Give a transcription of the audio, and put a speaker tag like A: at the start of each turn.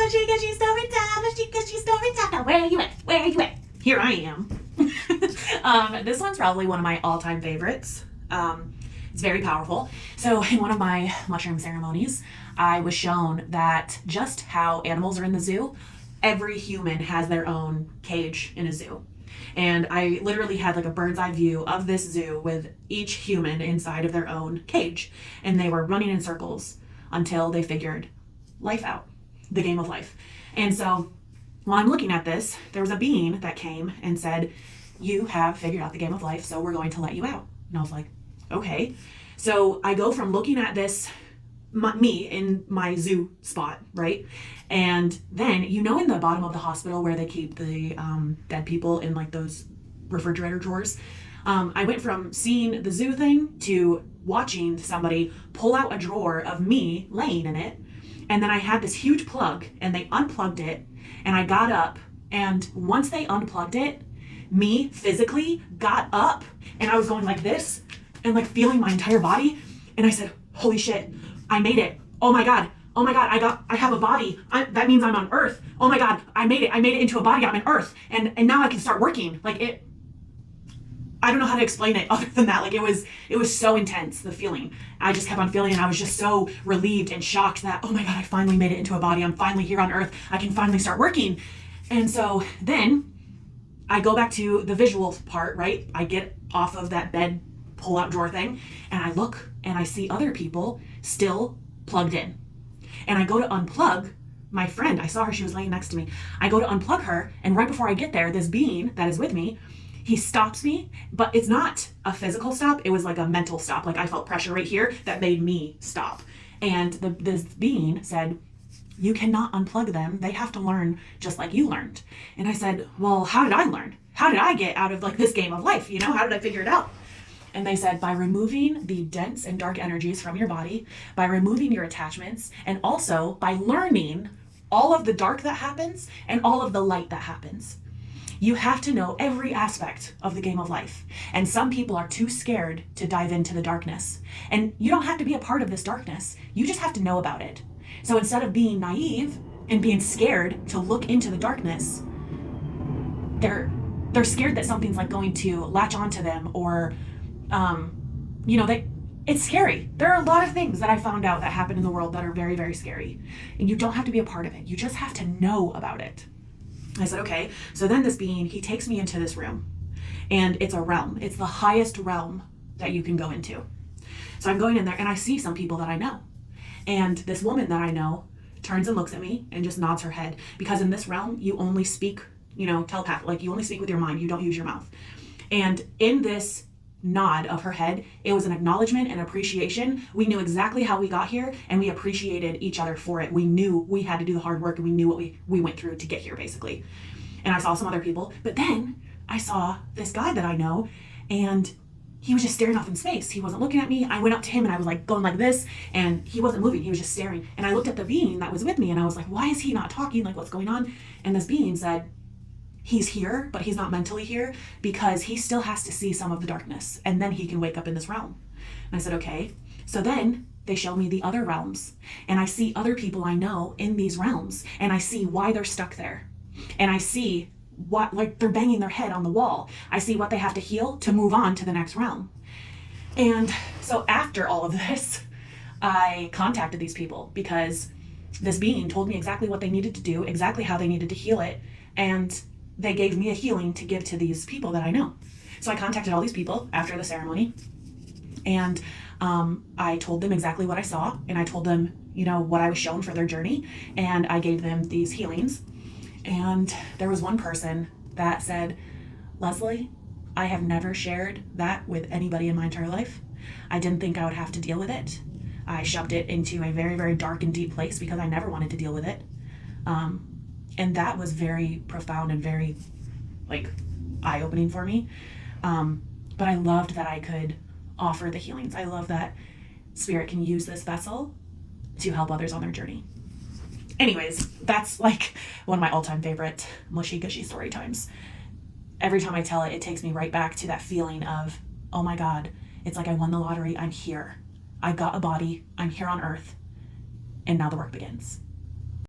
A: Mushie, Gushie, story time. Mushie, Gushie, story time. Now, where are you at? Where are you at? Here I am. This one's probably one of my all-time favorites. It's very powerful. So in one of my mushroom ceremonies, I was shown that just how animals are in the zoo, every human has their own cage in a zoo. And I literally had like a bird's eye view of this zoo with each human inside of their own cage. And they were running in circles until they figured life out, the game of life. And so while I'm looking at this, there was a being that came and said, you have figured out the game of life, so we're going to let you out. And I was like, okay. So I go from looking at this, me in my zoo spot, right? And then, in the bottom of the hospital where they keep the dead people in like those refrigerator drawers, I went from seeing the zoo thing to watching somebody pull out a drawer of me laying in it. And then I had this huge plug and they unplugged it and I got up, and once they unplugged it, me physically got up and I was going like this and like feeling my entire body. And I said, holy shit, I made it. Oh my God, I have a body. That means I'm on Earth. Oh my God, I made it into a body. I'm on Earth. And now I can start working. Like it, I don't know how to explain it other than that. Like it was so intense, the feeling. I just kept on feeling it. I was just so relieved and shocked that, oh my God, I finally made it into a body. I'm finally here on Earth. I can finally start working. And so then I go back to the visual part, right? I get off of that bed pull-out drawer thing and I look and I see other people still plugged in. And I go to unplug my friend. I saw her, she was laying next to me. I go to unplug her, and right before I get there, this being that is with me, he stops me, but it's not a physical stop. It was like a mental stop. Like I felt pressure right here that made me stop. And this being said, you cannot unplug them. They have to learn just like you learned. And I said, well, how did I learn? How did I get out of like this game of life? How did I figure it out? And they said, by removing the dense and dark energies from your body, by removing your attachments, and also by learning all of the dark that happens and all of the light that happens. You have to know every aspect of the game of life. And some people are too scared to dive into the darkness. And you don't have to be a part of this darkness. You just have to know about it. So instead of being naive and being scared to look into the darkness, they're scared that something's like going to latch onto them, or it's scary. There are a lot of things that I found out that happen in the world that are very, very scary. And you don't have to be a part of it. You just have to know about it. I said, okay. So then this being, he takes me into this room, and it's a realm. It's the highest realm that you can go into. So I'm going in there and I see some people that I know. And this woman that I know turns and looks at me and just nods her head, because in this realm, you only speak, telepath, like you only speak with your mind. You don't use your mouth. And in this nod of her head, it was an acknowledgement and appreciation. We knew exactly how we got here, and we appreciated each other for it. We knew we had to do the hard work, and we knew what we went through to get here, basically. And I saw some other people, but then I saw this guy that I know, and he was just staring off in space. He wasn't looking at me. I went up to him and I was like going like this, and he wasn't moving. He was just staring. And I looked at the being that was with me and I was like, why is he not talking? Like, what's going on? And this being said, he's here, but he's not mentally here because he still has to see some of the darkness, and then he can wake up in this realm. And I said, okay. So then they show me the other realms, and I see other people I know in these realms, and I see why they're stuck there. And I see what, like, they're banging their head on the wall. I see what they have to heal to move on to the next realm. And so after all of this, I contacted these people because this being told me exactly what they needed to do, exactly how they needed to heal it, and they gave me a healing to give to these people that I know. So I contacted all these people after the ceremony, and I told them exactly what I saw, and I told them, what I was shown for their journey, and I gave them these healings. And there was one person that said, Leslie, I have never shared that with anybody in my entire life. I didn't think I would have to deal with it. I shoved it into a very, very dark and deep place because I never wanted to deal with it. And that was very profound and very, eye-opening for me. But I loved that I could offer the healings. I love that Spirit can use this vessel to help others on their journey. Anyways, that's one of my all-time favorite Mushie Gushie story times. Every time I tell it, it takes me right back to that feeling of, oh my God, it's like I won the lottery. I'm here. I got a body. I'm here on Earth. And now the work begins.